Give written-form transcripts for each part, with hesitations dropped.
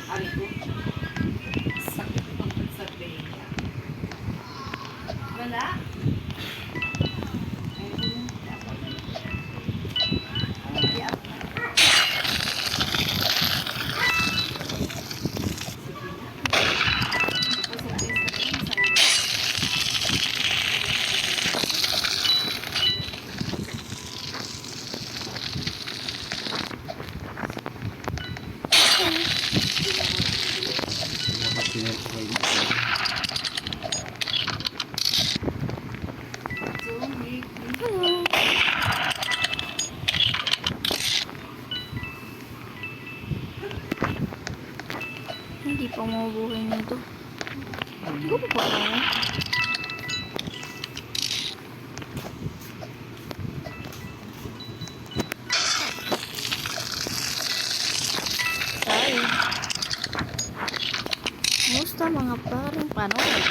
Ari ko. Sakit ang pagsabihin niya. Wala? Ayun, dapat. Yeah. Hindi pa mabuhay nito. Hindi ko pa kaya. Sorry. Musta mga parang panood?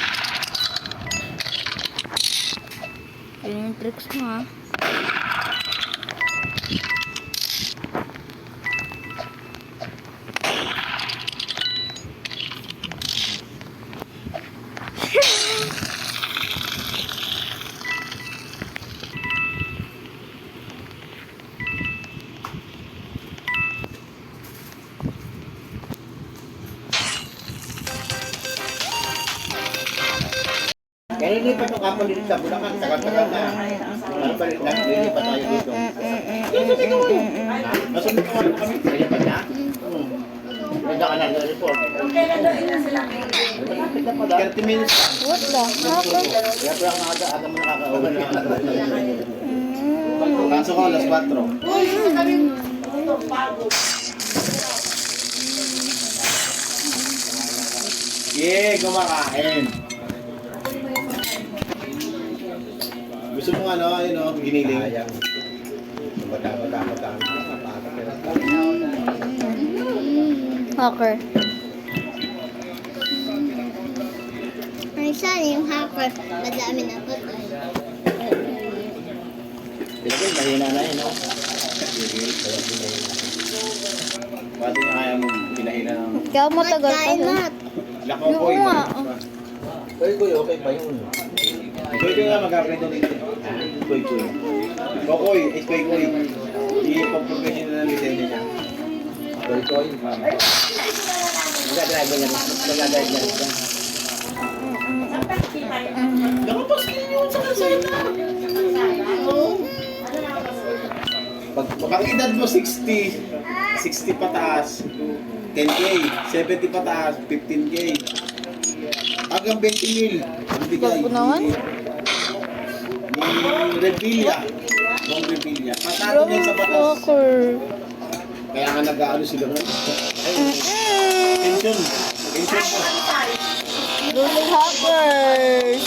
Yun yung tricks mo ha. Kaya lilipat yung kapon dito sa Bulacan, tagal-tagal na. Ano ba rin, lilipat tayo dito. Nasunod ko ano kami, lilipat na. Ganda ka na report. Kailan doon na sila? 30 minutes pa. What the happened? Kaya pala ang aga mo nakaka-uwi. Kaso ko, alas 4. Yeah, kumakain. Gusto mo ano, yun o, giniling. Ayang. Bata. Hacker. Ay, saan yung hacker? Madami na po. Pilipil, mahina na yun, no? Pati na kaya mo pinahina ng... Ikaw matagal pa Time yun. out. Lako Yung ko nga. Koy, okay pa yun. Koy nga mag-aprendo dito. Koy. Koy, is Koy. I-pag-professional na lisensya niya. Koy, mama. Mag-drive niya. Mag-drive niya. Nakapasin yun sa kalsada. Pag edad mo 60 pataas, 10K, 70 pataas, 15K. Hanggang 20 mil. Ang bigay. Bago naman. Ni Revilla. Bong Revilla. Patado niya sa batas. Hacker. Kaya nga nag-aano sila nga. Pension mo. Rolling hackers.